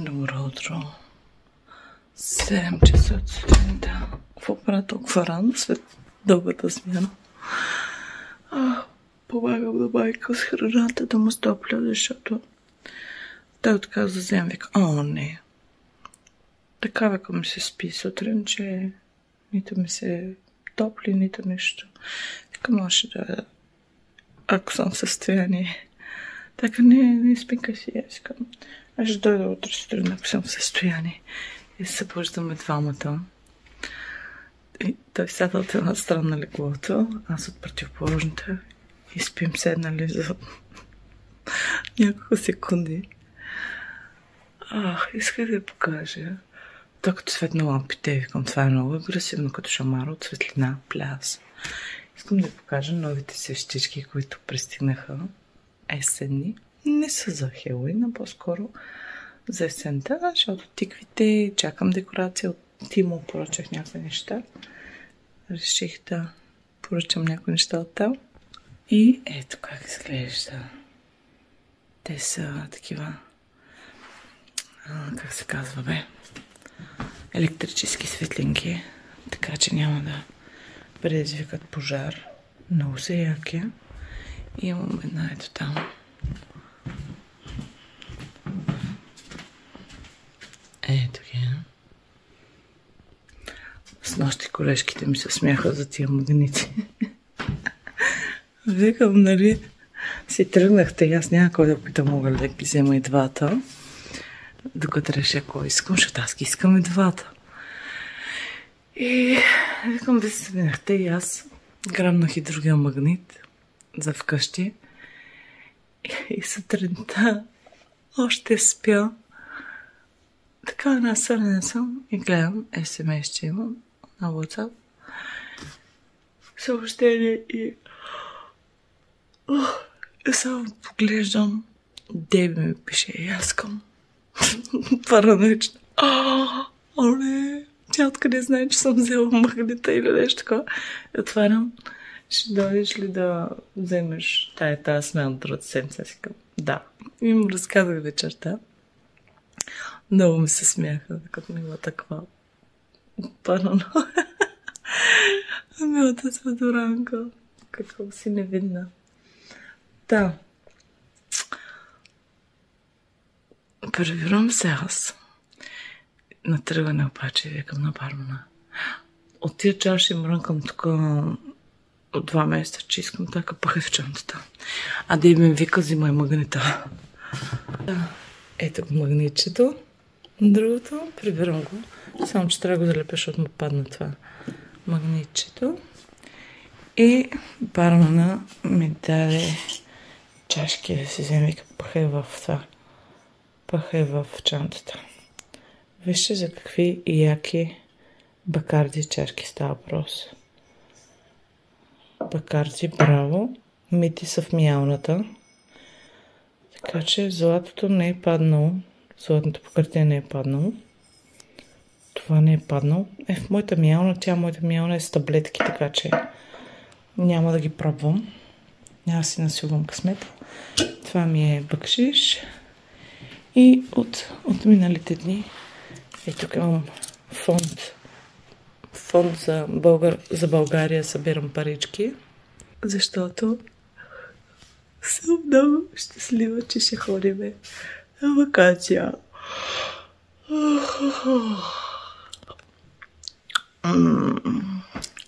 Добро утро. 7 часа от сутринта. Какво правя толкова рано след дългата смяна? Помагам на майка с храната да му стопля, защото той отказа да взема. Вика, не. Така века ми се спи сутрин, че нито ми се топли, нито нищо. Вика, може да, ако съм в състояние. Така, не спинка си. Аз викам, аз ще дойда утре сутрин, ако съм в състояние. И се събуждаме двамата. И той сяда от една страна на леглото, аз от противоположната. И спим седнали за няколко секунди. Исках да я покажа. Той като светна лампите, викам, това е много агресивно, като шамара от светлина, пляс. Искам да покажа новите свещички, които пристигнаха есенни. Не са за Хелуин, а по-скоро за есента, защото тиквите, чакам декорация от Тимо, поръчах някакви неща. Реших да поръчам някои неща от там. И ето как изглежда. Те са такива, как се казва, електрически светлинки, така че няма да предизвикат пожар. Много са яки. И имам една ето там. Ето ги. С нощи колежките ми се смяха за тия магнити. Викам, нали, си тръгнахте и аз няма кой да питам, мога ли да ги взема и двата. Докато реша кой искам, защото аз ги искам и двата. И викам, ви се смяхте и аз грабнах и другия магнит за вкъщи. И сутринта още спя. Така насърнена съм и гледам SMS, че имам на WhatsApp. Съобщение и само поглеждам. Деби ми пише и аз към параноично. Оле, тя откъде знае, че съм взела магнита или нещо такова. Отварям. Ще дойдеш ли да вземеш тази смяна другата седмица? Си към да. И му разказах вечерта. Много ми се смяха, като ми има таква парано. Милата Светоранка. Какво си невидна. Да. Прибирам се аз. На тръгване обаче викам на бармана. От тия чаши мрънкам тук от 2 месеца, че искам така пъхай в чантата. А да ми вика, взимай магнита. Ето го магнитчето. Другото, прибирам го. Само, че трябва да го залепя, защото му падна това магнитчето. И бармана ми даде чашки да си вземе, вика, пъхай в това. Пъхай в чантата. Вижте за какви яки бакарди чашки става въпрос. Бакарди, браво. Мити са в миялната. Така че златото не е паднало. Златното покритие не е паднало. Това не е паднало. В моята миялна, моята миялна е с таблетки, така че няма да ги пробвам. Няма да си насилвам късмет. Това ми е бакшиш. И от миналите дни тук имам фонд за България, събирам парички, защото съм много щастлива, че ще ходим на вакация.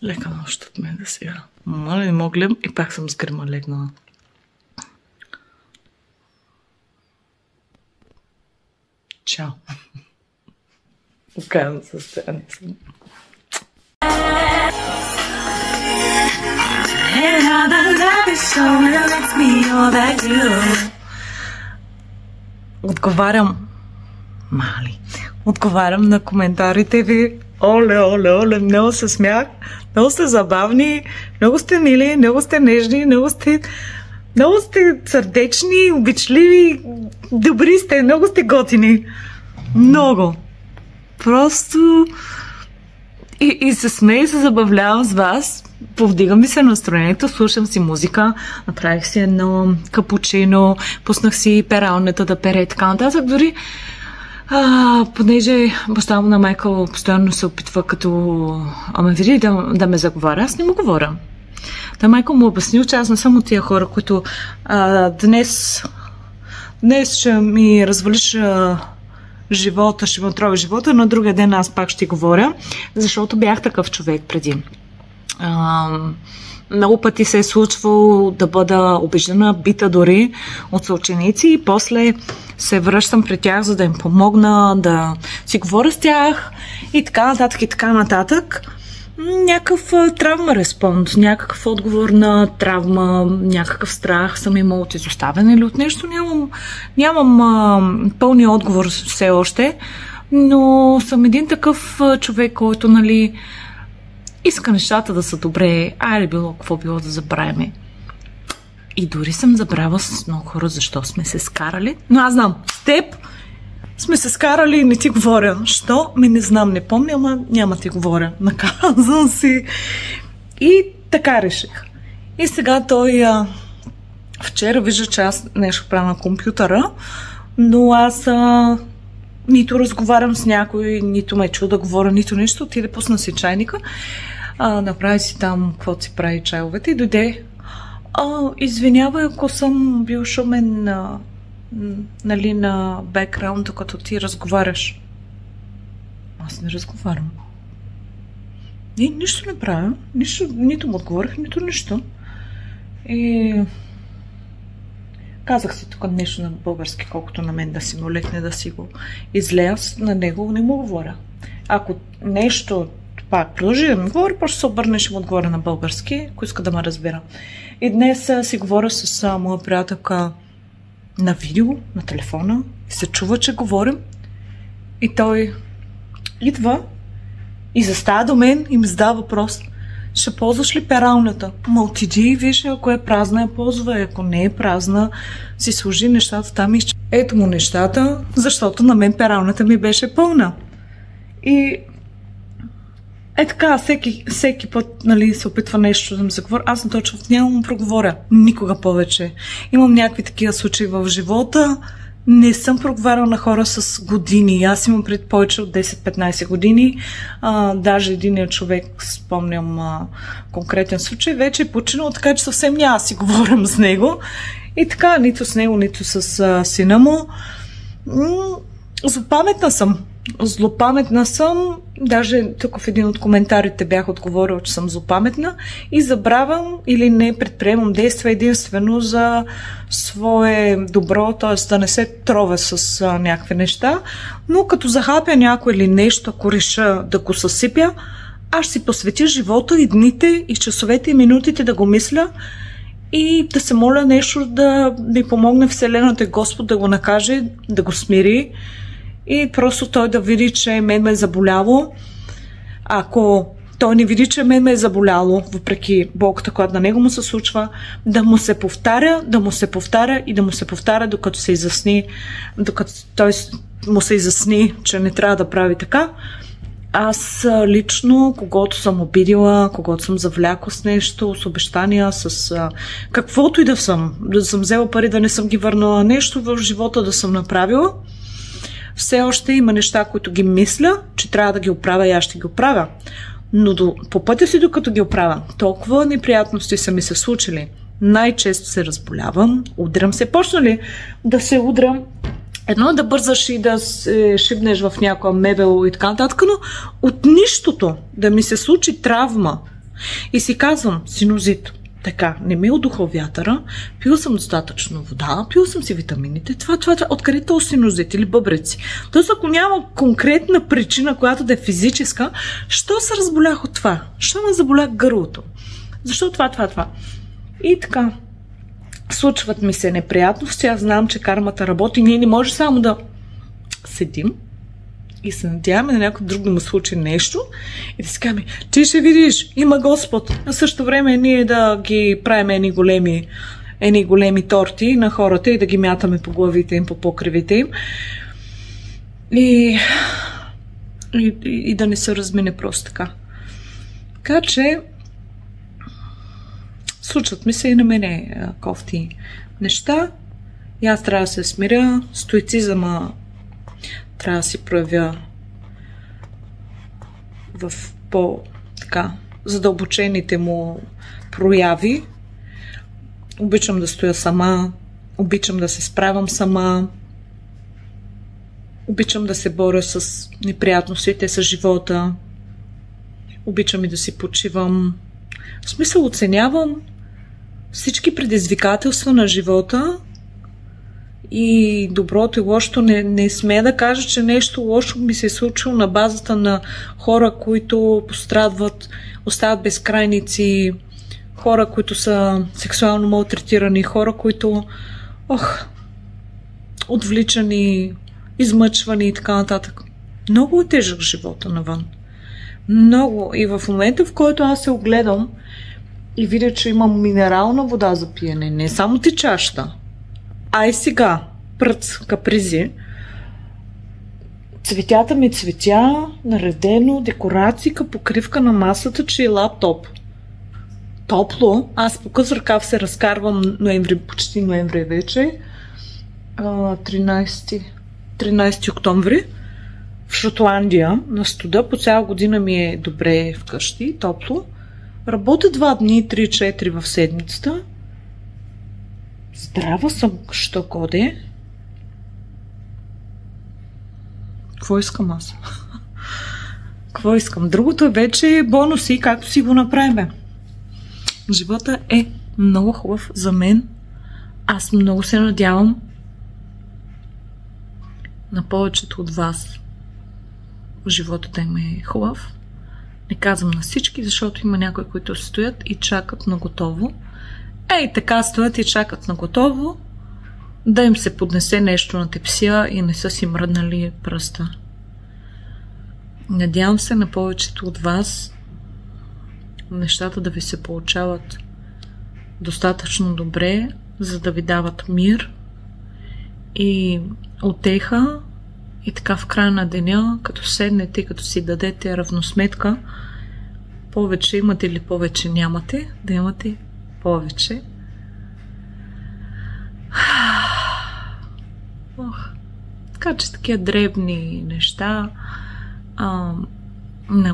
Лека нощ от мен да сега. Мали не мога и пак съм с грима легнала. Чао. Окаяно състояние съм. Отговарям на коментарите ви. Оле, много се смях, много сте забавни, много сте мили, много сте нежни, много сте сърдечни, обичливи, добри сте, много сте готини. Много. Просто и се смея и се забавлявам с вас. Повдига ми се настроението, слушам си музика, направих си едно капучино, пуснах си пералнята да пере и така нататък. Дори Понеже баща му на Майкъл постоянно се опитва ама види да ме заговаря, аз не му говоря. Та Майкъл му обяснил, че аз не съм от тия хора, които днес ще ми развалиш живота, ще ми отрови живота, на другия ден аз пак ще говоря, защото бях такъв човек преди. Много пъти се е случвало да бъда обиждана, бита дори от съученици и после се връщам при тях, за да им помогна, да си говоря с тях и така нататък и така нататък. Някакъв травма респонд, някакъв отговор на травма, някакъв страх съм имал от изоставяне или от нещо. Нямам пълния отговор все още, но съм един такъв човек, който, нали, иска нещата да са добре, айде било, какво било да забравяме. И дори съм забравила с много хора защо сме се скарали, но аз знам, с теб сме се скарали и не ти говоря. Що? Не знам, не помня, ама няма ти говоря. Наказвам си. И така реших. И сега той вчера вижда, че аз нещо правя на компютъра, но аз нито разговарям с някой, нито ме чу да говоря, нито нещо. Отиде, пусна си чайника, направи си там каквото си прави чайовете и дойде. Извинявай, ако съм бил шумен нали, на бекграунд, докато ти разговаряш. Аз не разговарям. Нищо не правя. Нито му отговорих, нито нищо. И казах си тук нещо на български, колкото на мен да си му лекне да си го излея, на него не му говоря. Ако нещо пак продължи да ми говори, просто се обърнеш и му отговоря на български, ако иска да ме разбира. И днес си говоря с моя приятелка на видео, на телефона, и се чува, че говорим. И той идва и застава до мен и ми задава въпрос: ще ползваш ли пералнята? Отиди и виж, ако е празна, я ползва, ако не е празна, си сложи нещата там и ето му нещата, защото на мен пералната ми беше пълна. И така, всеки път, нали, се опитва нещо да ми заговоря. Аз на точно няма му проговоря. Никога повече. Имам някакви такива случаи в живота. Не съм проговаряла на хора с години. Аз имам пред повече от 10-15 години. Даже единият човек, спомням конкретен случай, вече е починал, така че съвсем няма си говорим с него. И така, нито с него, нито с сина му. Злопаметна съм. Даже тук в един от коментарите бях отговорила, че съм злопаметна и забравям или не предприемам действия единствено за свое добро, т.е. да не се тровя с някакви неща, но като захапя някой или нещо, ако реша да го съсипя, аз си посветя живота и дните, и часовете, и минутите да го мисля и да се моля нещо да ми помогне Вселената и Господ да го накаже, да го смири и просто той да види, че мен ме е заболяло. Ако той не види, че мен ме е заболяло, въпреки болката, която на него му се случва, да му се повтаря и да му се повтаря, докато се изясни, докато той му се изясни, че не трябва да прави така. Аз лично, когато съм обидила, когато съм завлякла с нещо, с обещания, с каквото и да съм взела пари, да не съм ги върнала, нещо в живота да съм направила, все още има неща, които ги мисля, че трябва да ги оправя и аз ще ги оправя. Но по пътя си, докато ги оправя, толкова неприятности са ми се случили. Най-често се разболявам, удрям се. Почна ли да се удрям? Едно да бързаш и да се шибнеш в някоя мебел и така нататък, но от нищото да ми се случи травма. И си казвам, синузит. Така, не ми удухал вятъра, пил съм достатъчно вода, пил съм си витамините, това. Откъде този синузит или бъбреци? Тоест, ако няма конкретна причина, която да е физическа, що се разболях от това? Що ме заболя гърлото? Защо това? И така, случват ми се неприятности, аз знам, че кармата работи, ние не може само да седим и се надяваме на някой друг да му случи нещо и да си кажем, ти ще видиш, има Господ. На същото време ние да ги правим едни големи торти на хората и да ги мятаме по главите им, по покривите им. И да не се размине просто така. Така че случват ми се и на мене кофти неща. И аз трябва да се смиря. Стоицизъма трябва да си проявя в по-така задълбочените му прояви. Обичам да стоя сама, обичам да се справям сама, обичам да се боря с неприятностите с живота, обичам и да си почивам. В смисъл, оценявам всички предизвикателства на живота и доброто и лошото. Не смея да кажа, че нещо лошо ми се е случило на базата на хора, които пострадват, остават безкрайници, хора, които са сексуално малтретирани, хора, които отвличани, измъчвани и така нататък. Много е тежък живота навън. Много. И в момента, в който аз се огледам и видя, че имам минерална вода за пиене, не само течаща, а и сега, пръц, капризи, цветята ми цветя, наредено, декорацийка, покривка на масата, че е лаптоп. Топло. Аз по къс ръкав се разкарвам ноември, почти ноември вече. 13 октомври в Шотландия на студа. По цяла година ми е добре вкъщи, топло. Работя 2 дни, 3-4 в седмицата. Здрава съм, що коде. Какво искам аз? Какво искам? Другото е вече бонуси, както си го направим. Живота е много хубав за мен. Аз много се надявам на повечето от вас живота да им е хубав. Не казвам на всички, защото има някои, които стоят и чакат на готово. Ей, така стоят и чакат на готово да им се поднесе нещо на тепсия и не са си мръднали пръста. Надявам се на повечето от вас нещата да ви се получават достатъчно добре, за да ви дават мир и утеха. И така в края на деня, като седнете, като си дадете равносметка, повече имате или повече нямате, да имате повече. Така че такива дребни неща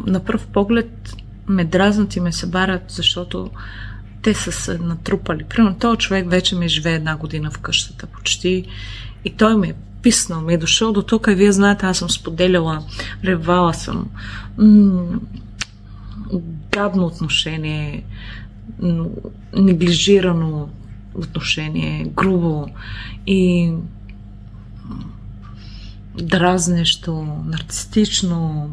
на пръв поглед ме дразнат и ме се барят, защото те са се натрупали. Примерно, този човек вече ми живее 1 година в къщата почти и той ме е писнал, ми е дошъл до тук и вие знаете, аз съм споделяла, ревала съм, гадно отношение, неглижирано отношение, грубо и дразнещо, нарцистично,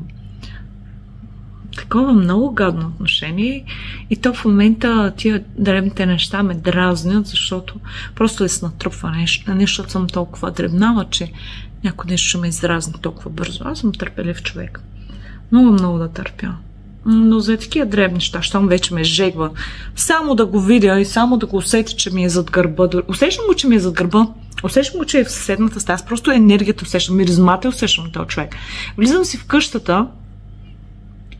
такова много гадно отношение и то в момента тия дребните неща ме дразнят, защото просто да се натрупва нещо, защото съм толкова дребнава, че някой нещо ще ме изразни толкова бързо. Аз съм търпелив човек. Много да търпя. Но за такива дребни неща, щом вече ме жегва, само да го видя и само да го усетя, че ми е зад гърба. Усещам го, че ми е зад гърба. Усещам го, че е в съседната стая. Аз просто енергията усещам, миризмата усещам на този човек. Влизам си в къщата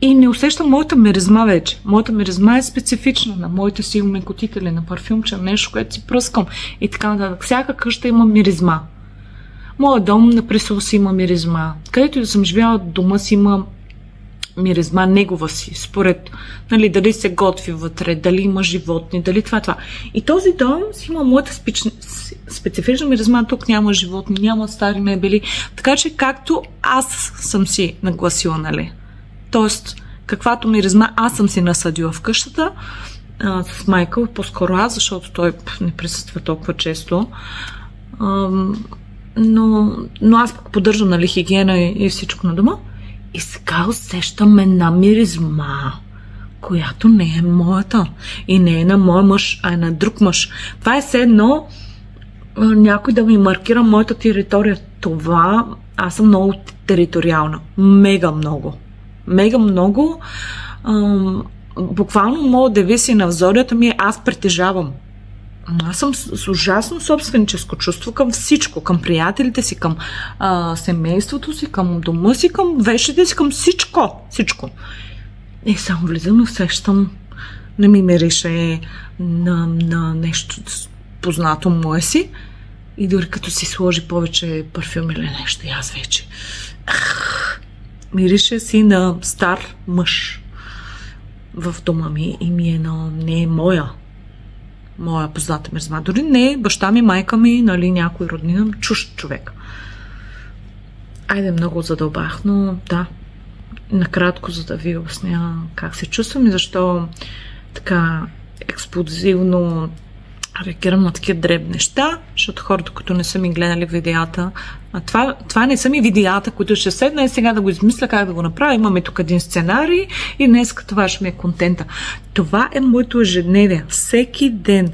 и не усещам моята миризма вече. Моята миризма е специфична на моите си омекотители, на парфюмче, на нещо, което си пръскам и така нататък. Всяка къща има миризма. Моят дом на пресъл си има миризма. Където и да съм живяла, дома си има миризма, негова си, според дали се готви вътре, дали има животни, дали това. И този дом си има моята специфична миризма, тук няма животни, няма стари мебели, така че както аз съм си нагласила, нали? Тоест, каквато миризма аз съм си насъдила в къщата с Майкъл, по-скоро аз, защото той не присъства толкова често. Но аз пък поддържам, нали, хигиена и всичко на дома. И сега усещам една миризма, която не е моята. И не е на моя мъж, а е на друг мъж. Това е все едно някой да ми маркира моята територия. Това, аз съм много териториална. Мега много. Буквално моят девиз и на взорията ми е аз притежавам. Аз съм с ужасно собственическо чувство към всичко, към приятелите си, към семейството си, към дома си, към вещите си, към всичко. И само влизам и усещам, не ми мирише на нещо познато мое си И дори като си сложи повече парфюм или нещо, и аз вече мирише си на стар мъж в дома ми и ми е не е моя позната миризма. Дори не баща ми, майка ми, нали, някой роднина, чужд човек. Айде, много задълбах, но да, накратко, за да ви обясня как се чувствам и защо така експлозивно реагирам на такива дребни неща, защото хората, които не са ми гледали видеята, това не са ми видеята, които ще седна и сега да го измисля как да го направя. Имаме тук един сценарий и днес това ще ми е контента. Това е моето ежедневие. Всеки ден.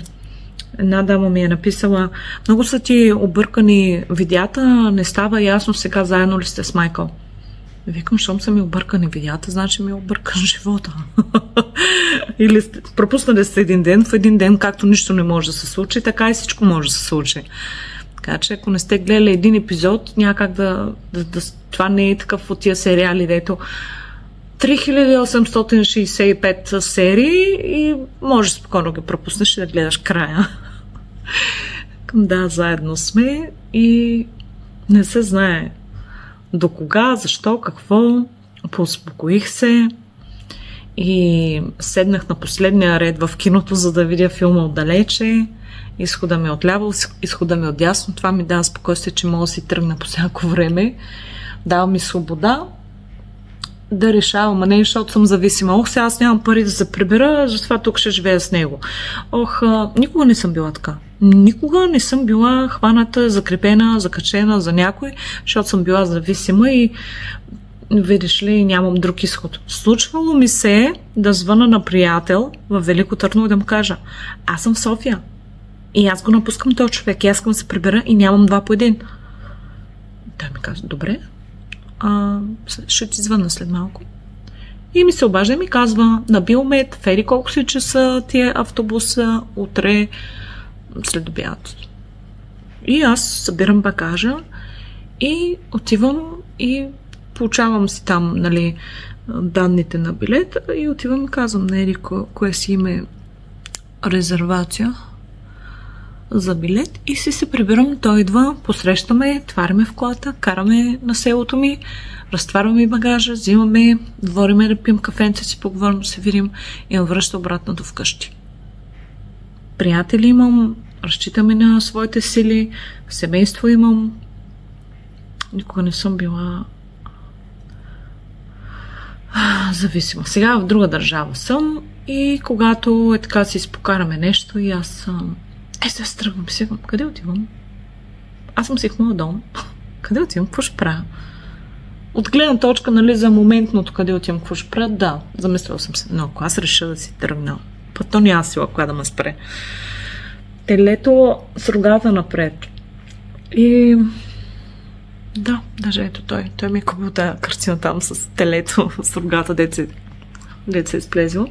Една дама ми е написала: много са ти объркани видеята, не става ясно сега заедно ли сте с Майкъл. Викам, щом са ми объркани видеята, значи ми е объркан живота. Или пропуснали сте един ден, в един ден както нищо не може да се случи, така и всичко може да се случи. Така че ако не сте гледали един епизод, някак това не е такъв от тия сериали, дето 3865 серии и може спокойно да ги пропуснеш и да гледаш края. Да, заедно сме и не се знае до кога, защо, какво. Поуспокоих се и седнах на последния ред в киното, за да видя филма отдалече. Изхода ми отляво, изхода ми отдясно. Това ми дава спокойствие, че мога да си тръгна по всяко време. Дава ми свобода да решавам, а не защото съм зависима. Сега аз нямам пари да се прибера, затова тук ще живея с него. Никога не съм била така. Никога не съм била хваната, закрепена, закачена за някой, защото съм била зависима и видиш ли, нямам друг изход. Случвало ми се да звъна на приятел в Велико Търново и да му кажа: аз съм в София и аз го напускам този човек и аз искам да се прибера и нямам два по един. Той ми казва: добре, ще ти звънна след малко. И ми се обажда и ми казва: на Билмет, в еди колко си часа тия автобуса, утре след обяд. И аз събирам багажа и отивам и получавам си там, нали, данните на билета и отивам и казвам на еди кое си име резервация за билет и се прибирам. Той идва, посрещаме, тваряме в колата, караме на селото ми, разтваряме багажа, взимаме, двориме да пием кафенце, си поговорим, се видим и ме връща обратно до вкъщи. Приятели имам, разчитаме на своите сили, семейство имам. Никога не съм била зависима. Сега в друга държава съм и когато е така си изпокараме нещо и аз сега се тръгвам, си казвам: къде отивам? Аз съм си в моя дом. Къде отивам? Какво ще правя? От гледна точка, нали, за моментното къде отивам, какво ще правя? Да, замислила съм се. Но ако аз реша да си тръгна, път то няма сила коя да ме спре. Телето с рогата напред. И да, даже ето той ми е купил тази картина там с телето с рогата, дете се е сплезило.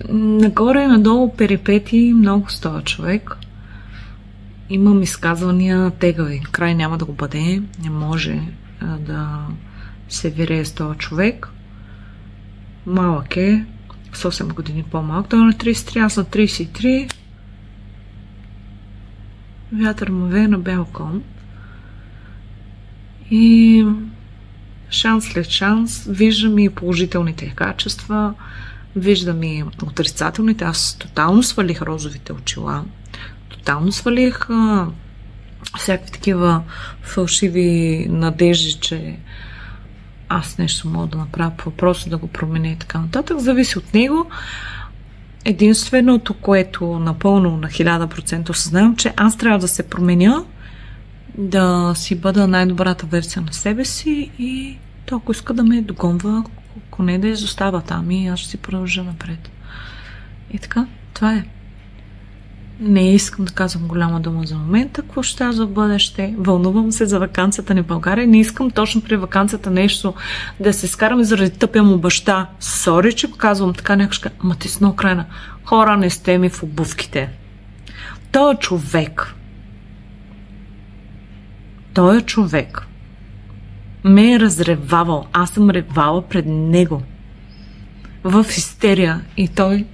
Нагоре и надолу перипети много с този човек. Имам изказвания тегави. Край няма да го бъде. Не може да се вирее с този човек. Малък е. С 8 години по-малък. Той е на 33, аз на 33. Вятър му вее на бял кон. И шанс след шанс виждам и положителните качества, виждам и отрицателните. Аз тотално свалих розовите очила. Тотално свалих всякакви такива фалшиви надежди, че аз нещо мога да направя по въпроса да го променя и така нататък. Зависи от него. Единственото, което напълно на 1000% осъзнавам, че аз трябва да се променя, да си бъда най-добрата версия на себе си и то, ако иска да ме догонва, ако не да изостава там и аз ще си продължа напред. И така, това е. Не искам да казвам голяма дума за момента, какво ще става за бъдеще. Вълнувам се за ваканцията ни в България. Не искам точно при ваканцията нещо да се скараме заради тъпия му баща. Сори, че казвам така, някой ще кажа: ама ти си на Украйна. Хора, не сте ми в обувките. Той е човек ме е разревавал. Аз съм ревала пред него в истерия и той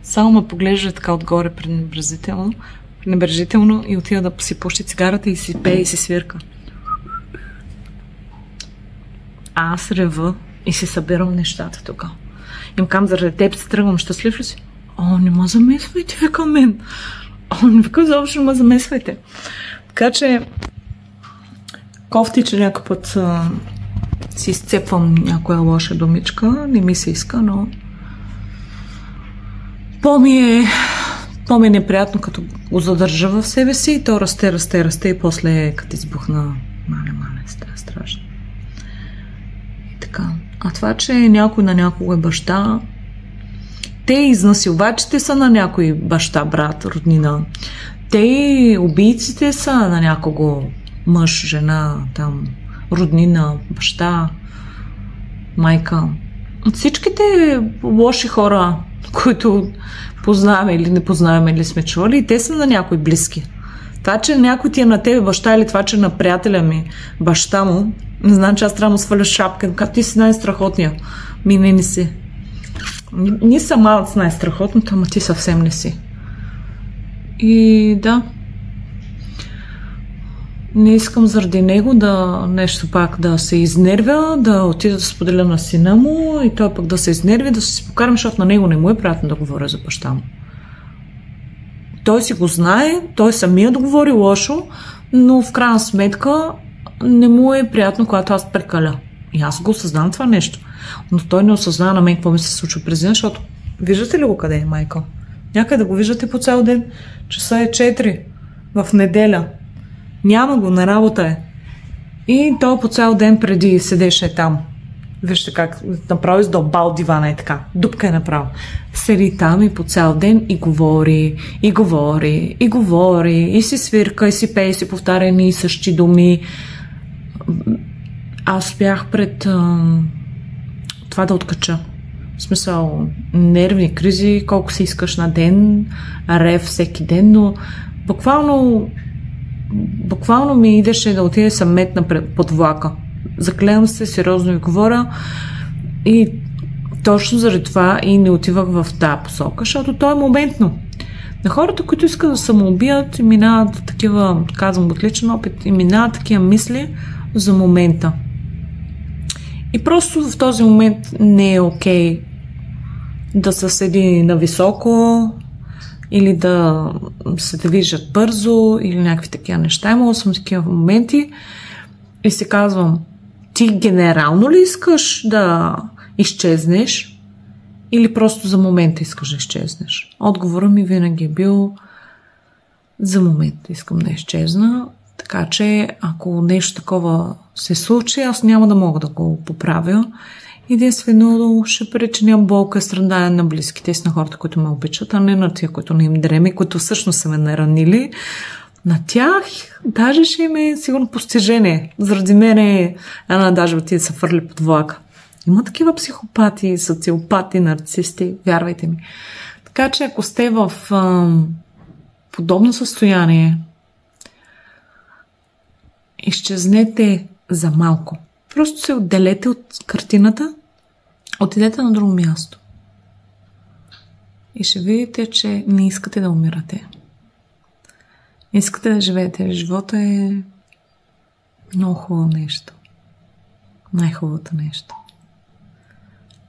Само ме поглежда така отгоре пренебрежително и отива да си пуши цигарата и си пее и си свирка. А аз рева и си събирам нещата тук. Им кам, заради теб си тръгвам, щастлив ли си? О, не ме замесвайте, вика мен. О, не вика, заобщо не ме замесвайте. Така че, кофти, че някой път си изцепвам някоя лоша думичка, не ми се иска, но по-ми е неприятно, като го задържа в себе си и то расте и после като избухна мале, страшно. Така. А това, че някой на някого е баща, те изнасилвачите са на някой баща, брат, роднина. Те убийците са на някого мъж, жена, там, роднина, баща, майка. Всичките лоши хора, които познаваме или не познаваме или сме чували, те са на някой близки. Това, че някой ти е на тебе баща или това, че на приятеля ми баща му, не знам, че аз трябва да му сваля шапка. Как ти си най-страхотния? Не си. Ние са малък най-страхотното, ама ти съвсем не си. И да. Не искам заради него да нещо пак да се изнервя, да отида да споделя на сина му и той пък да се изнерви, да се покарам, защото на него не му е приятно да говоря за баща му. Той си го знае, той самия да говори лошо, но в крайна сметка не му е приятно, когато аз прекаля. И аз го осъзнавам това нещо. Но той не осъзнава на мен какво ми се случва през ден, защото виждате ли го къде е, майка? Някъде да го виждате по цял ден. Часа е 4 в неделя. Няма го, на работа е. И той по цял ден преди седеше там. Вижте как направо издълбал дивана е така. Дупка е направо. Седи там и по цял ден и говори, и си свирка, и си пее, и си повтаря едни и същи думи. Аз бях пред това да откача. В смисъл, нервни кризи, колко си искаш на ден, рев всеки ден, но буквално ми идеше да отиде съм метна под влака. Заклевам се, сериозно ви говоря и точно заради това и не отивах в тази посока, защото то е моментно. На хората, които искат да самоубият, минават такива, казвам от личен опит, и минават такива мисли за момента. И просто в този момент не е окей да се седи на високо или да се движат бързо или някакви такива неща. Имала съм такива моменти и си казвам, ти генерално ли искаш да изчезнеш или просто за момента искаш да изчезнеш? Отговорът ми винаги е бил за момента искам да изчезна, така че ако нещо такова се случи, аз няма да мога да го поправя. Единствено ще причиням болка и страдания на близките и на хората, които ме обичат, а не на тия, които не им дреми, които всъщност са ме наранили. На тях даже ще им е сигурно постижение. Заради мен една даже отиде да се фърли под влака. Има такива психопати, социопати, нарцисти, вярвайте ми. Така че ако сте в подобно състояние, изчезнете за малко. Просто се отделете от картината, отидете на друго място. И ще видите, че не искате да умирате. Искате да живеете. Живота е много хубаво нещо. Най-хубавото нещо.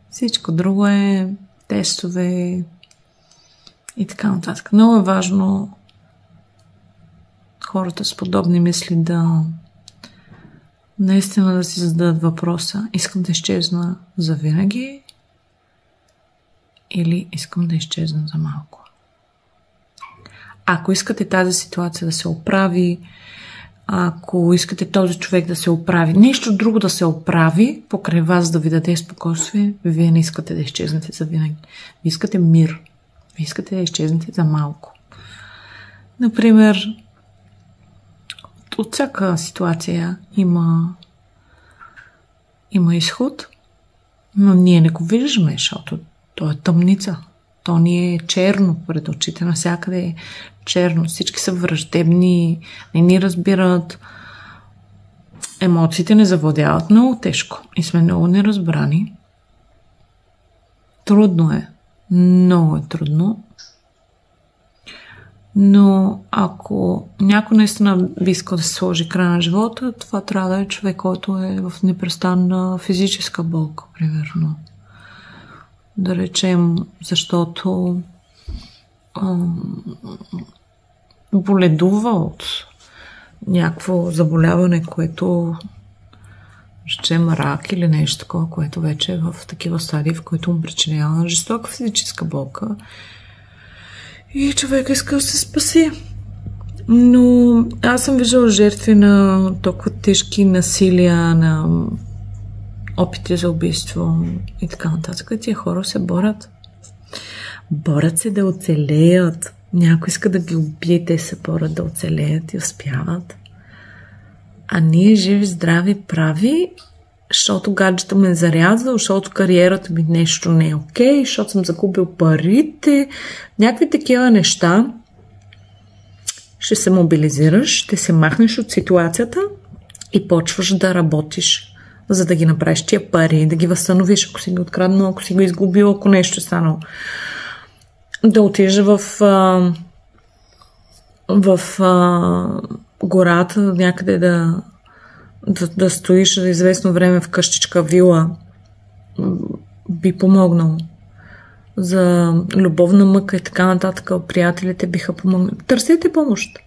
Всичко друго е тестове и така нататък. Много е важно хората с подобни мисли да наистина да си зададат въпроса: искам да изчезна за винаги или искам да изчезна за малко. Ако искате тази ситуация да се оправи, ако искате този човек да се оправи, нещо друго да се оправи покрай вас, да ви даде спокойствие, вие не искате да изчезнете за винаги. Ви искате мир. Ви искате да изчезнете за малко. Например, от всяка ситуация има изход, но ние не го виждаме, защото то е тъмница. То ни е черно пред очите, навсякъде е черно. Всички са враждебни, не ни разбират. Емоциите не завладяват много тежко и сме много неразбрани. Трудно е Много е трудно. Но ако някой наистина би искал да се сложи край на живота, това трябва да е човек, който е в непрестанна физическа болка, примерно. Да речем, защото боледува от някакво заболяване, което речем рак или нещо такова, което вече е в такива стадии, в които му причинява жестока физическа болка. И човек иска да се спаси. Но аз съм виждала жертви на толкова тежки насилия, на опити за убийство и така нататък. Тия хора се борят. Борят се да оцелеят. Някой иска да ги убие, те се борят да оцелеят и успяват. А ние живи, здрави, прави, защото гаджета ме зарязва, защото кариерата ми нещо не е окей, защото съм загубил парите, някакви такива неща. Ще се мобилизираш, ще се махнеш от ситуацията и почваш да работиш, за да ги направиш тия пари, да ги възстановиш, ако си ги откраднал, ако си го изгубил, ако нещо е станало. Да отидеш в гората, някъде да стоиш за известно време в къщичка, вила, би помогнало. За любовна мъка и така нататък, приятелите биха помогнали. Търсете помощ.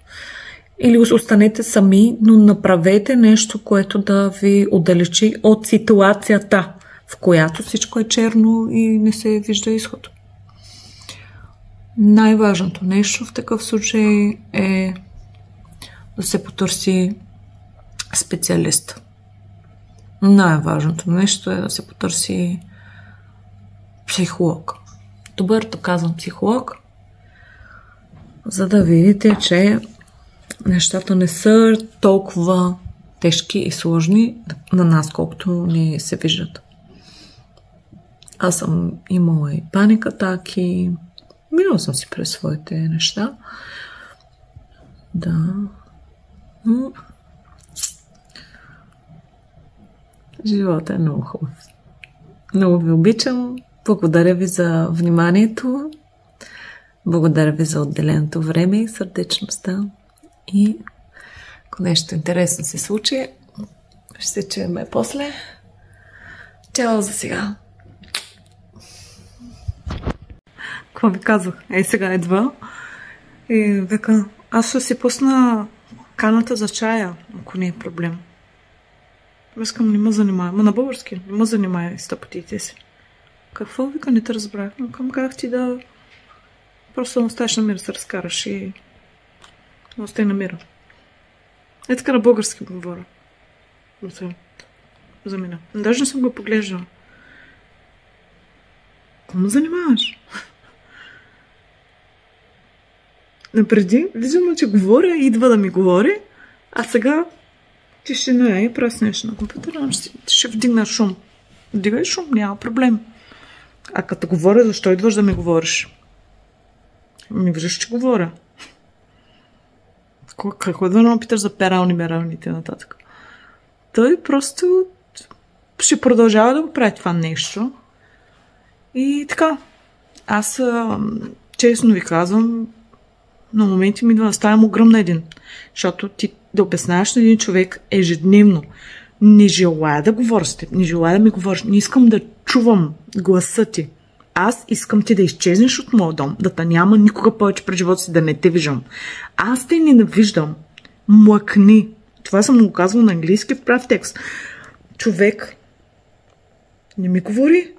Или останете сами, но направете нещо, което да ви отдалечи от ситуацията, в която всичко е черно и не се вижда изход. Най-важното нещо в такъв случай е да се потърси специалист. Най-важното нещо е да се потърси психолог. Добър, казвам психолог, за да видите, че нещата не са толкова тежки и сложни на нас, колкото ни се виждат. Аз съм имала и паника атаки, минала съм си през своите неща. Да. Но живота е много хубав. Много ви обичам. Благодаря ви за вниманието. Благодаря ви за отделеното време и сърдечността. И ако нещо интересно се случи, ще се чуем после. Чао за сега. Какво ви казах? Сега едва. И века, аз ще си пусна каната за чая, ако не е проблем. Искам, не ме занимава. На български, не ме занимава с тъпотиите си. Какво, вика, не те разбрах? Но към как ти да просто оставиш на мира, се разкараш и остай на мира. Така на български говоря. За мен. Даже не съм го поглеждала. Какво ме занимаваш? Напреди, виждам, че говоря, идва да ми говори, а сега тишина и праснеш на компютъра, ще вдигна шум. Вдигай шум, няма проблем. А като говоря, защо идваш да ми говориш? Ми виждаш, че говоря. Какво да ме питаш за перални, мерални и нататък? Той просто ще продължава да го прави това нещо. И така. Аз, честно ви казвам, на моменти ми идва да ставам огръм на един. Защото ти да обясняваш на един човек ежедневно. Не желая да говоря с теб, не желая да ми говориш, не искам да чувам гласа ти. Аз искам ти да изчезнеш от моя дом, да те няма никога повече през живота си, да не те виждам. Аз те ненавиждам. Млъкни. Това съм го казвала на английски в прав текст. Човек не ми говори.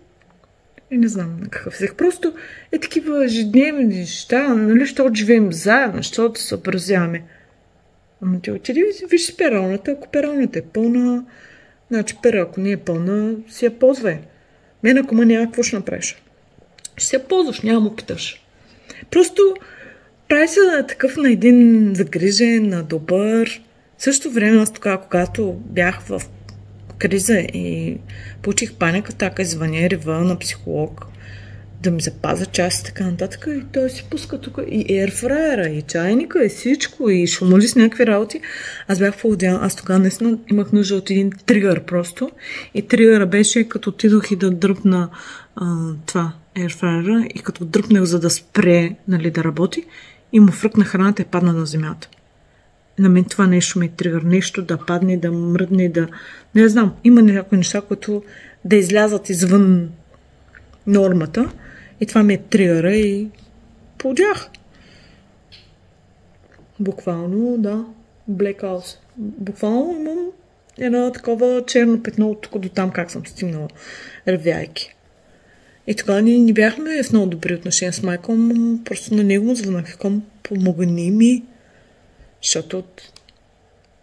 И не знам на какъв език. Просто е такива ежедневни неща, нали, защото живеем заедно, защото се съобразяваме. Ама ти отиди и виж си пералната, ако пералната е пълна, значи пера, ако не е пълна, си я ползвай. Мен ако ма няма, какво ще направиш? Ще си я ползваш, няма му питаш. Просто прави се такъв на един загрижен, на добър. В същото време аз тогава, когато бях в криза и получих паника, така звъня, рева на психолог, да ми запазя час и така нататък. И той си пуска тук и ерфрайера, и чайника, и всичко, и шумали с някакви работи. Аз бях по-отделна. Аз тогава наистина имах нужда от един тригър просто. И тригъра беше като отидох и да дръпна това ерфрайера и като дръпнах, за да спре, нали, да работи, и му фръкна храната и падна на земята. На мен това нещо ме е тригър. Нещо да падне, да мръдне, да... Не знам, има някои неща, които да излязат извън нормата. И това ме е тригъра и подях. Буквално, да, blackout. Буквално имам едно такова черно петно от тук до там, как съм стигнала, ревяйки. И тогава ние не бяхме в много добри отношения с майка, просто на него му звънах, викам, помогни ми, защото от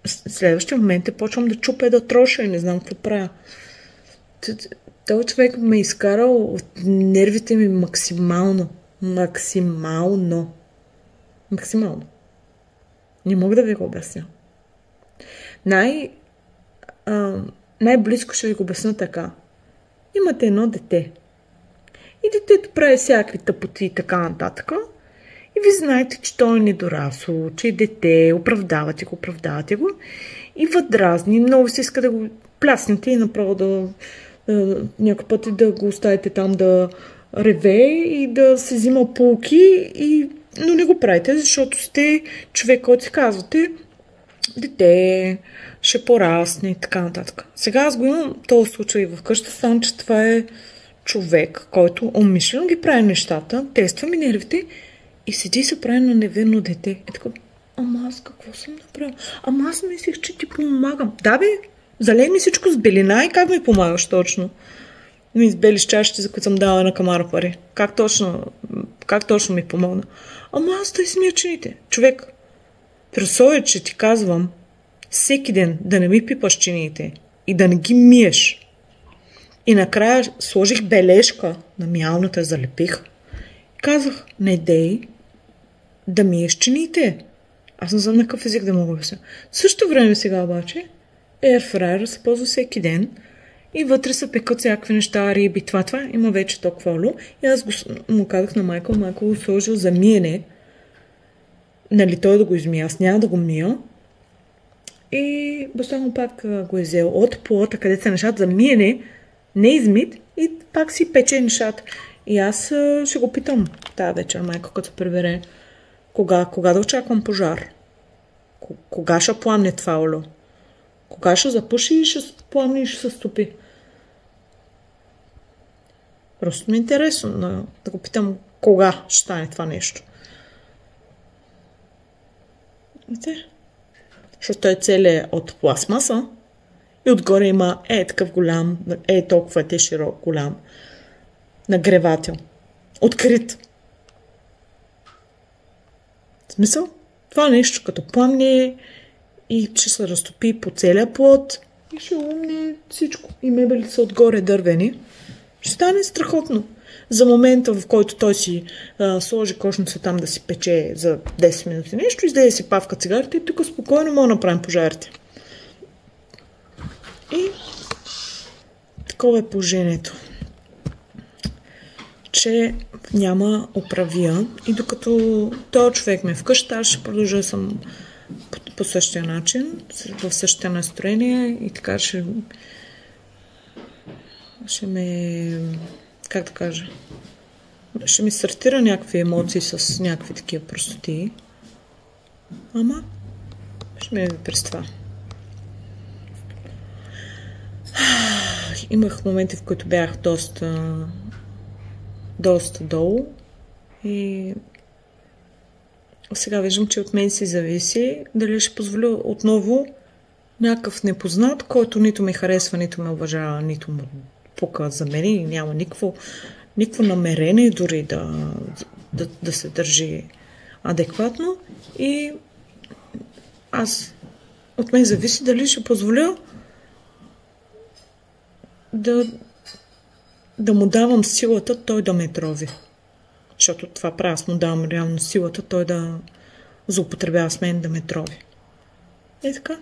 следващия момент почвам да чупя, да троша и не знам какво правя. Този човек ме е изкарал от нервите ми максимално. Максимално. Не мога да ви го обясня. Най-близко ще ви го обясня така. Имате едно дете. И детето прави всякакви тъпоти и така нататък. И ви знаете, че той е недорасло, че е дете, оправдавате го и въдразни. Много се иска да го пляснете и направо да някой път да го оставите там да реве и да се взима полки, но не го правите, защото сте човек, който си казвате дете, ще порасне и така нататък. Сега аз го имам този случай в къща, само че това е човек, който умишлено ги прави нещата, тества ми нервите и седи и се прави на невинно дете. Е така, ама аз какво съм направил? Ама аз мислих, че ти помагам. Да бе, залей ми всичко с белина и как ми помагаш точно? Ми избели с чашите, за които съм дала на камара пари. Как точно ми помогна? Ама аз да измия чините. Човек, пресоя, че ти казвам всеки ден да не ми пипаш чините и да не ги миеш. И накрая сложих бележка на миялната, залепих. Казах, не дей да миеш чините. Аз не знам на какъв език да мога да се. В същото време сега обаче Airfryer се ползва всеки ден и вътре се пекат всякакви неща, риби, това. Има вече толкова олио. И аз му казах на Майкъл го сложил за миене. Нали, той да го измия. Аз няма да го мия. И баща пак го е взел от полата, където са нещата за миене, не измит, и пак си пече нещата. И аз ще го питам тази вечер, майка, като се прибере, кога да очаквам пожар? Кога ще пламне това олио? Кога ще запуши и ще пламне и ще се стопи? Просто ми е интересно да го питам кога ще стане това нещо. Видите? Защото той целият от пластмаса и отгоре има такъв голям, толкова широк голям нагревател. Открит. В смисъл? Това нещо като пламне и ще се разтопи по целия плод и ще умне всичко. И мебелите са отгоре дървени. Ще стане страхотно. За момента, в който той си сложи кошница там да си пече за 10 минути нещо, издаде си павка цигарите и тук спокойно мога да направим пожарите. И такова е положението. Че няма оправия и докато този човек ме е вкъща, аз ще продължа да съм по същия начин, в същото настроение и така ще ме, как да кажа, ще ми сортира някакви емоции с някакви такива простоти. Ама ще ме през това. Имах моменти, в които бях доста долу и сега виждам, че от мен си зависи дали ще позволя отново някакъв непознат, който нито ме харесва, нито ме уважава, нито му пука за мен и няма никакво намерение дори да се държи адекватно и от мен зависи дали ще позволя да му давам силата той да ме трови. Защото това правя, аз му давам реално силата той да злоупотребява с мен да ме трови. И така.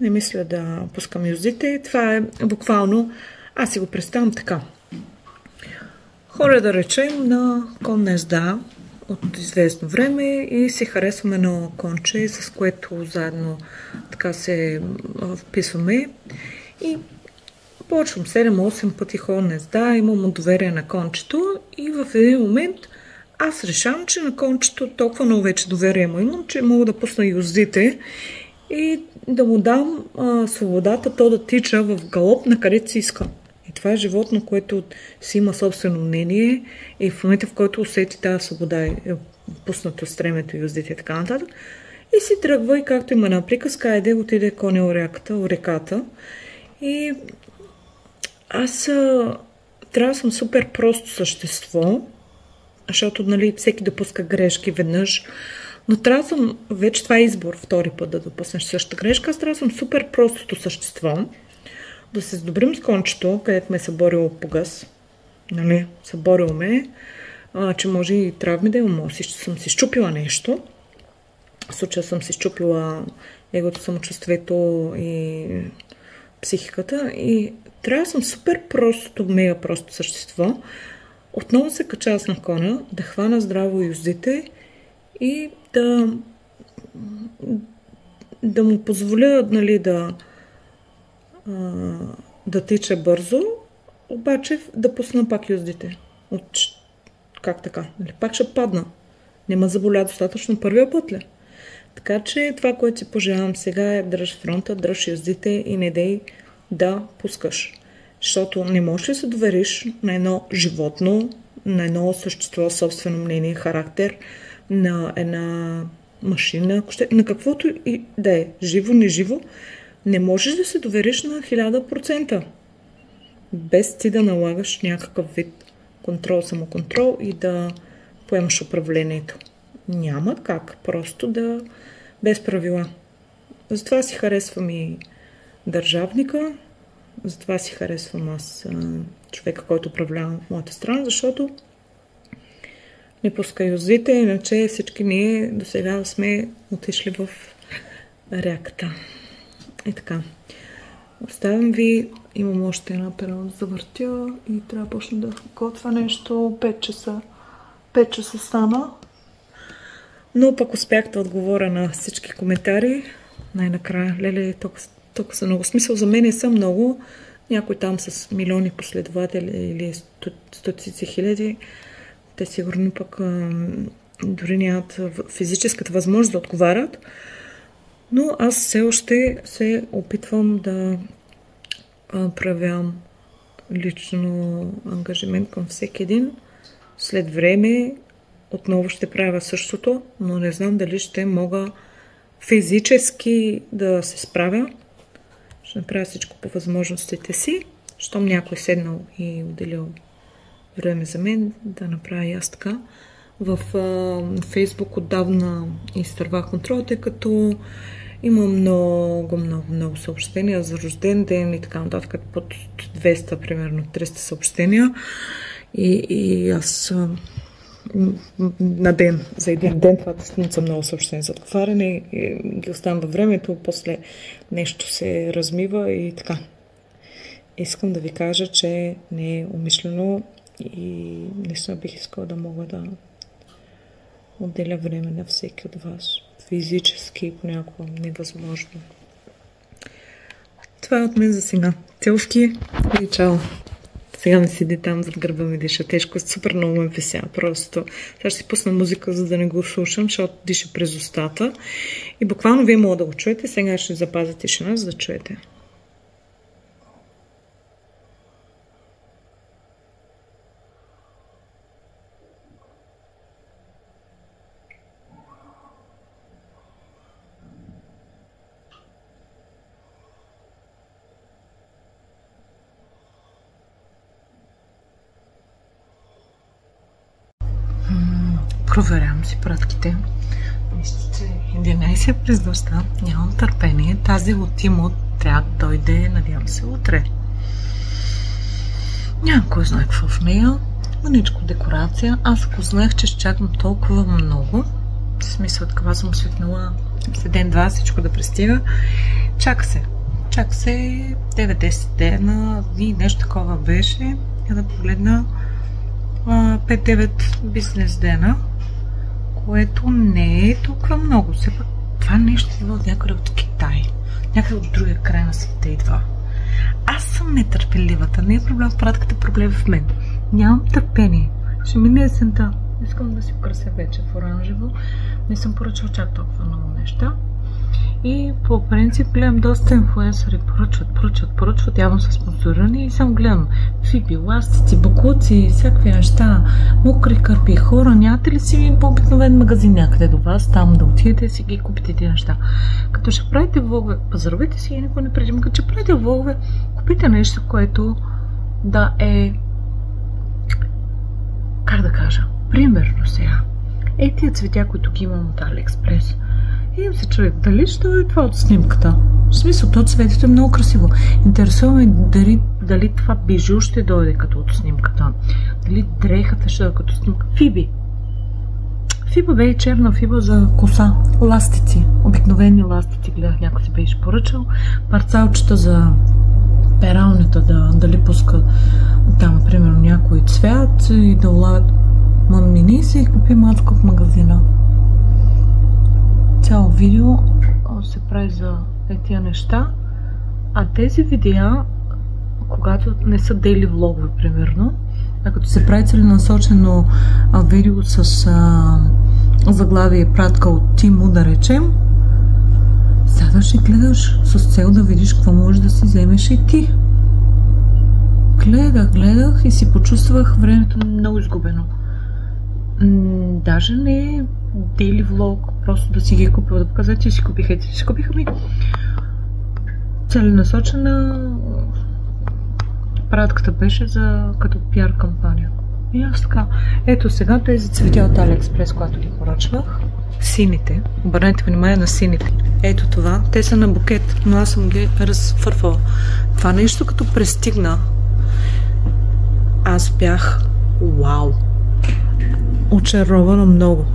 Не мисля да пускам юздите. Това е буквално, аз си го представям така. Хора, да речем, на кон гнезда от известно време и си харесваме едно конче, с което заедно така се вписваме. И Почвам 7-8 пъти ходене с да, имам доверие на кончето и в един момент аз решавам, че на кончето толкова много вече доверие му имам, че мога да пусна юздите и да му дам свободата то да тича в галоп, на където си иска. И това е животно, което си има собствено мнение и в момента, в който усети тази свобода и е пуснато стремето, юздите и така нататък, и си тръгва и както има една приказка, айде отиде коня у реката. И аз трябва да съм супер просто същество, защото нали, всеки допуска грешки веднъж, но трябва да съм, вече това е избор втори път да допуснеш същата грешка, аз трябва да съм супер простото същество, да се сдобрим с кончето, където ме е съборило по гъс, нали, съборило ме, че може и травми да имам, че съм си щупила нещо, в случая съм си щупила егото, самочувствието и психиката и трябва да съм супер простото, мега просто същество. Отново се кача на коня, да хвана здраво юздите и да му позволя нали, да тича бързо, обаче да пусна пак юздите. Как така? Нали, пак ще падна. Нема заболя достатъчно първия път ли? Така че това, което си пожелавам сега е дръж фронта, дръж юздите и не дей да пускаш. Защото не можеш да се довериш на едно животно, на едно същество, собствено мнение, характер, на една машина, на каквото и да е, живо, неживо, не можеш да се довериш на 1000%. Без ти да налагаш някакъв вид контрол, самоконтрол и да поемаш управлението. Няма как, просто да без правила. Затова си харесвам и държавника, затова си харесвам аз човека, който управлява моята страна, защото не пуска юздите, иначе всички ние до сега сме отишли в ряката. И така. Оставям ви, имам още една пера да завъртя и трябва да почна да готвя нещо. 5 часа. 5 часа стана. Но пък успях да отговоря на всички коментари. Най-накрая, леле, толкова са много. Смисъл за мен са много. Някой там с милиони последователи или стотици хиляди. Те сигурно пък дори нямат физическата възможност да отговарят. Но аз все още се опитвам да проявявам лично ангажимент към всеки един. След време отново ще правя същото, но не знам дали ще мога физически да се справя. Ще направя всичко по възможностите си. Щом някой седнал и отделил време за мен, да направя и аз така. В Фейсбук отдавна изтървах контрол, тъй като има много съобщения за рожден ден и така нататък, под 200, примерно 300 съобщения. И аз на ден, за един ден, това са много съобщения за отговаряне, ги оставам във времето, после нещо се размива и така. Искам да ви кажа, че не е умишлено и наистина бих искала да мога да отделя време на всеки от вас. Физически понякога невъзможно. Това е от мен за сега. Целувки и чао! Сега ми седи там зад гърба ми, диша тежко, супер много ме песя. Просто сега ще си пусна музика, за да не го слушам, защото диша през устата. И буквално вие мога да го чуете. Сега ще запазя тишина, за да чуете. Проверявам си пратките. Мисля, 11 през нощта. Нямам търпение. Тази от Тимо трябва да дойде, надявам се, утре. Няма кой знае какво в нея. Маничко декорация. Аз ако знаех, че ще чакам толкова много, в смисъл такава съм свикнала след ден-два всичко да пристига. Чака се. Чака се 9-10 дена и нещо такова беше. Я да погледна 5-9 бизнес дена, което не е толкова много. Все пак това нещо идва от някъде от Китай. Някъде от другия край на света идва. Аз съм нетърпеливата. Не е проблем в пратката, проблем в мен. Нямам търпение. Ще мине есента. Искам да си украся вече в оранжево. Не съм поръчал чак толкова много неща. И по принцип гледам доста инфлуенсъри поръчват, явно са спонсорирани и само гледам фиби, ластици, бакуци, всякакви неща, мокри кърпи, хора. Нямате ли си по-обикновен магазин някъде до вас, там да отидете и си ги купите тези неща? Като ще правите влогове, пазарувайте си и никой не предима, като ще правите влогове, купите нещо, което да е, как да кажа, примерно сега. Тия цветя, които ги имам от Алиекспрес. И им се чуе, дали ще е това от снимката? В смисъл, то цветето е много красиво. Интересуваме дали това бижу ще дойде като от снимката. Дали дрехата ще дойде като снимка. Фиби. Фиба бе черна фиба за коса. Ластици. Обикновени ластици. Гледах, някой си беше поръчал. Парцалчета за пералнята, дали пуска там, примерно, някой цвят и да влагат. Мини си и купи мацка в магазина. Цяло видео се прави за тия неща, а тези видеа, когато не са дейли влогове, примерно, а като се прави целенасочено видео с заглавие и пратка от Тимо, да речем, сядаш и гледаш с цел да видиш какво можеш да си вземеш и ти. Гледах и си почувствах времето много изгубено. Даже не е дейли влог, просто да си ги купила, да показват, че си купиха и си купиха ми. Целенасочена пратката беше за като пиар кампания. И аз така. Ето сега тези цветя от Алиекспрес, когато ги поръчвах. Сините. Обърнете внимание на сините. Ето това. Те са на букет, но аз съм ги разфърфала. Това нещо като пристигна. Аз бях вау. Очарована много.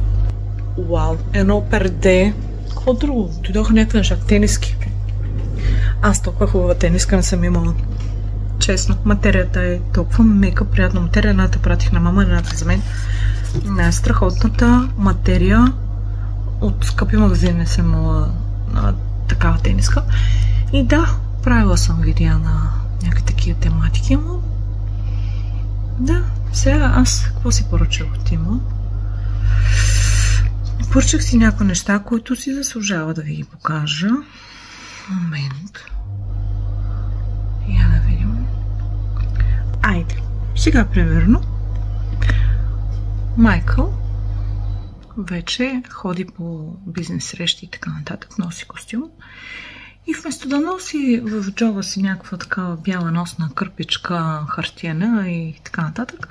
Вау. Едно перде. Какво друго? Дойдоха някакви неща. Тениски. Аз толкова хубава тениска не съм имала. Честно. Материята е толкова мека, приятна материя. Едната пратих на мама, едната за мен. Страхотната материя. От скъпи магазини не съм имала такава тениска. И да, правила съм видеа на някакви такива тематики, но да, сега аз какво си поръчах от Тимо? Поръчах си някои неща, които си заслужава да ви ги покажа. Момент. Я да видим. Айде. Сега, примерно, Майкъл вече ходи по бизнес срещи и така нататък, носи костюм. И вместо да носи в джоба си някаква такава бяла носна кърпичка, хартиена и така нататък,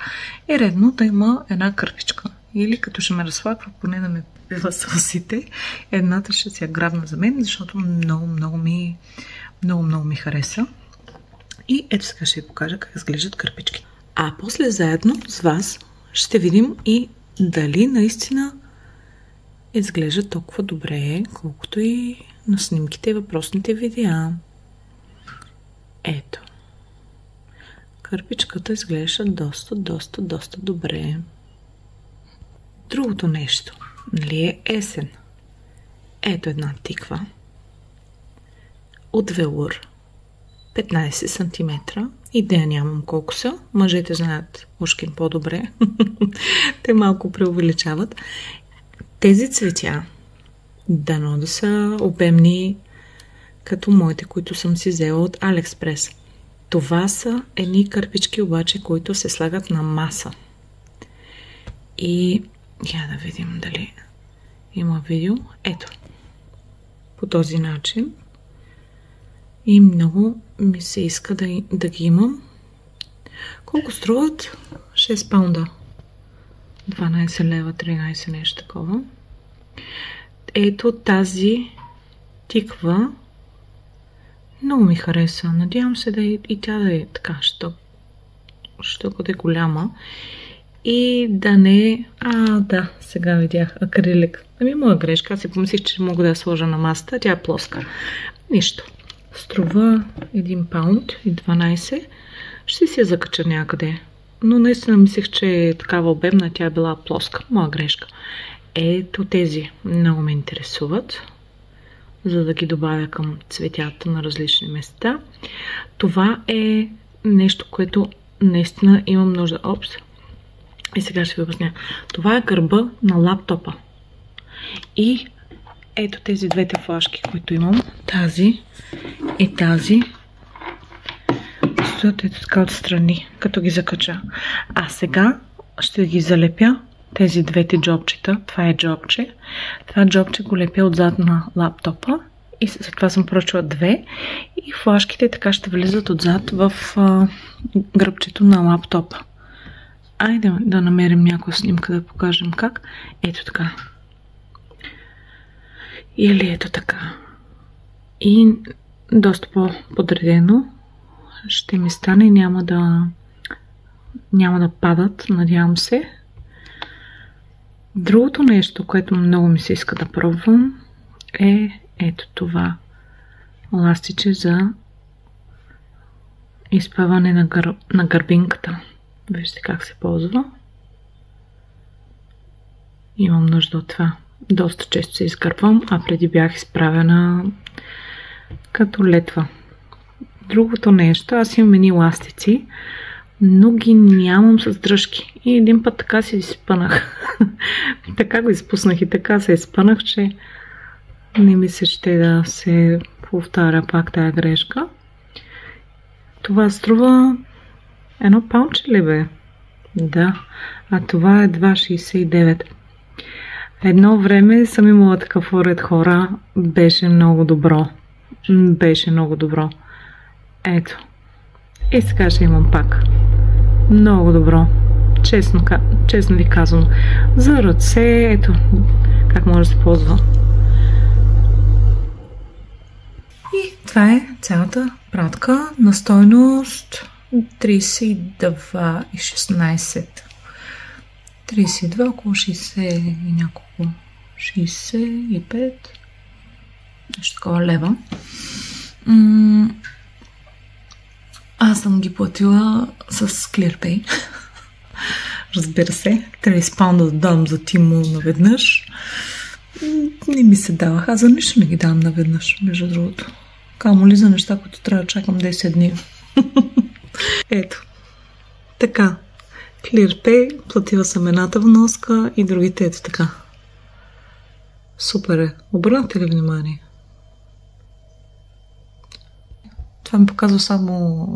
е редно да има една кърпичка. Или като ще ме разфлаква, поне да ме пива сълзите, едната ще си я грабна за мен, защото много ми хареса. И ето сега ще ви покажа как изглеждат кърпички. А после заедно с вас ще видим и дали наистина изглежда толкова добре, колкото и на снимките и въпросните видеа. Ето. Кърпичката изглежда доста добре. Другото нещо. Нали е есен? Ето една тиква. От велур. 15 см. Идея нямам колко са. Мъжете знаят ушкин по-добре. Те малко преувеличават. Тези цветя дано да са обемни като моите, които съм си взела от Алиекспрес. Това са едни кърпички обаче, които се слагат на маса. И я да видим дали има видео. Ето. По този начин. И много ми се иска да ги имам. Колко струват? 6 паунда. 12 лева, 13, нещо такова. Ето тази тиква много ми хареса. Надявам се да и тя да е така, ще бъде голяма. И да не... да, сега видях акрилик. Моя грешка. Аз си помислих, че мога да я сложа на масата. Тя е плоска. Нищо. Струва 1 паунд и 12. Ще си я закача някъде. Но наистина мислех, че е такава обемна. Тя е била плоска. Моя грешка. Ето тези много ме интересуват. за да ги добавя към цветята на различни места. Това е нещо, което наистина имам нужда. Опс. И сега ще ви обясня. Това е гърба на лаптопа. И ето тези двете флашки, които имам. Тази и тази. Стоят ето така отстрани, като ги закача. А сега ще ги залепя тези двете джобчета. Това е джобче. Това джобче го лепя отзад на лаптопа. И за това съм поръчала две. И флашките така ще влизат отзад в гръбчето на лаптопа. Айде да намерим някоя снимка да покажем как. Ето така. Или ето така. И доста по-подредено ще ми стане. Няма да падат, надявам се. Другото нещо, което много ми се иска да пробвам, е ето това ластиче за изпъване на гърбинката. Вижте как се ползва. Имам нужда от това. Доста често се изкърпвам, а преди бях изправена като летва. Другото нещо, аз имам едни ластици, но ги нямам с дръжки. И един път така се изпънах. Така го изпуснах и така се изпънах, че не ми се ще да се повтаря пак тая грешка. Това струва едно паунче ли бе? Да. А това е 2,69. Едно време съм имала такъв уред хора. Беше много добро. Беше много добро. Ето. И сега ще имам пак. Много добро. Честно ви казвам. За ръце, ето как може да се ползва. И това е цялата пратка на стойност 32,16. 32, около 60 и няколко. 65. Нещо такова лева. Аз съм ги платила с ClearPay. Разбира се. 30 паунда да дам за Тимо наведнъж. Не ми се давах. Аз за нищо не ги давам наведнъж, между другото. Камо ли за неща, които трябва да чакам 10 дни. Ето. Така. ClearPay. Платила съм едната вноска и другите ето така. Супер е. Обърнахте ли внимание? Това ми показва само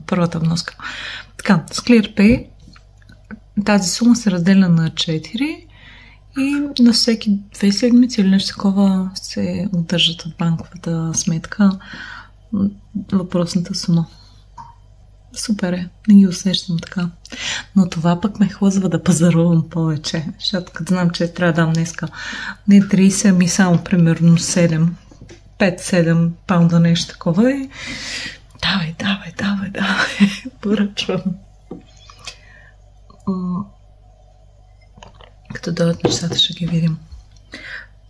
първата вноска. Така, с ClearPay тази сума се разделя на 4 и на всеки 2 седмици или нещо такова се удържат от банковата сметка въпросната сума. Супер е, не ги усещам така. Но това пък ме хлъзва да пазарувам повече, защото като знам, че трябва да дам днеска не 30, ами само примерно 7. 5-7 паунда, нещо такова и давай, поръчвам. Като дойдат нещата, ще ги видим.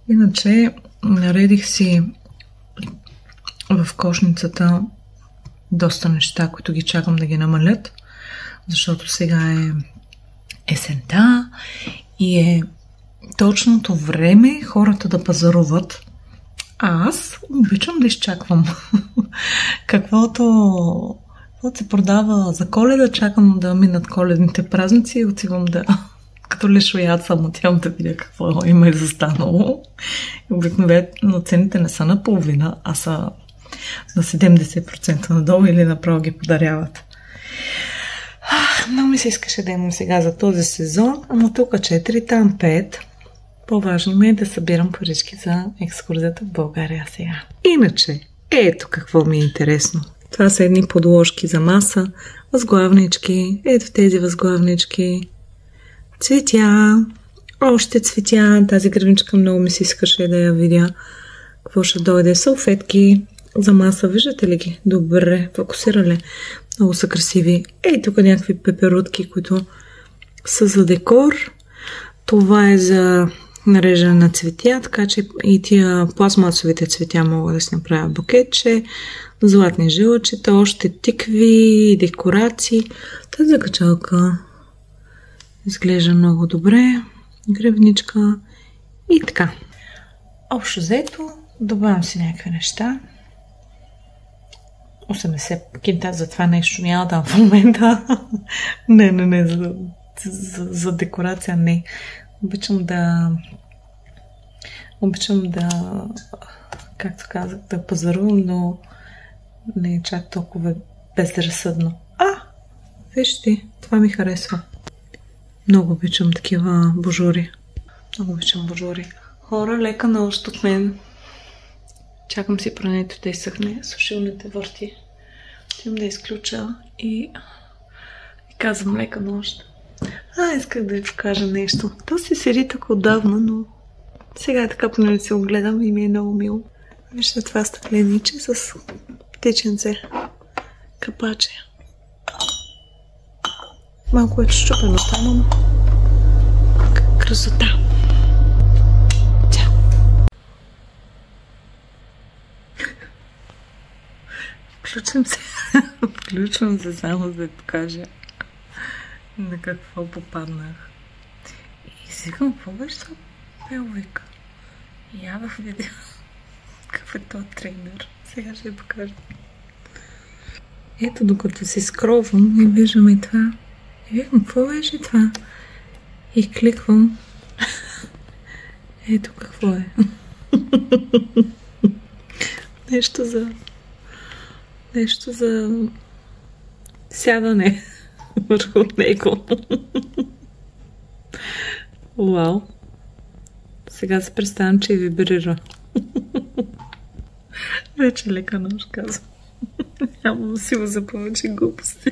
Иначе, наредих си в кошницата доста неща, които ги чакам да ги намалят, защото сега е есента и е точното време хората да пазаруват. А аз обичам да изчаквам. Каквото се продава за Коледа, чакам да минат коледните празници и отивам да, като лешояд само отивам да видя какво има и застанало. Обикновено цените не са на половина, а са на 70% надолу или направо ги подаряват. Много ми се искаше да имам сега за този сезон, ама тук 4, там 5. По-важно ми е да събирам парички за екскурзията в България сега. Иначе, ето какво ми е интересно. Това са едни подложки за маса, възглавнички, ето тези възглавнички, цветя, още цветя, тази гръбничка много ми се искаше да я видя. Какво ще дойде? Салфетки за маса, виждате ли ги? Добре, фокусирали. Много са красиви. Ей, тук някакви пеперутки, които са за декор. Това е за нареждане на цветя, така че и тия пластмасовите цветя мога да си направя букетче, златни жилчета, още тикви, декорации. Тази закачалка изглежда много добре. Гребничка и така. Общо взето, Добавям си някакви неща. 80 кинта за това нещо няма да в момента. Не, за декорация не. Обичам да както казах, да пазарувам, но не е чак толкова безразсъдно. Вижте, това ми харесва. Много обичам такива божури. Хора, лека нощ от мен. Чакам си прането да изсъхне. Сушилните върти. Отивам да изключа и казвам лека нощ. Исках да ви покажа нещо. То си седи така отдавна, но сега така поне си го гледам и ми е много мило. Вижте това стъклениче с птиченце. Капаче. Малко е счупено там, но красота. Чао! Включвам се само да покажа на какво попаднах. И си викам, какво беше това пелвик? Я в видео. Какъв е този тренер? Сега ще я покажа. Ето, докато си скровам и виждам и това. И викам, какво беше това? И кликвам. Ето какво е. Нещо за сядане върху него. Вау. Сега се представям, че вибрира. Вече лека нощ казвам. Нямам сила за повече глупости.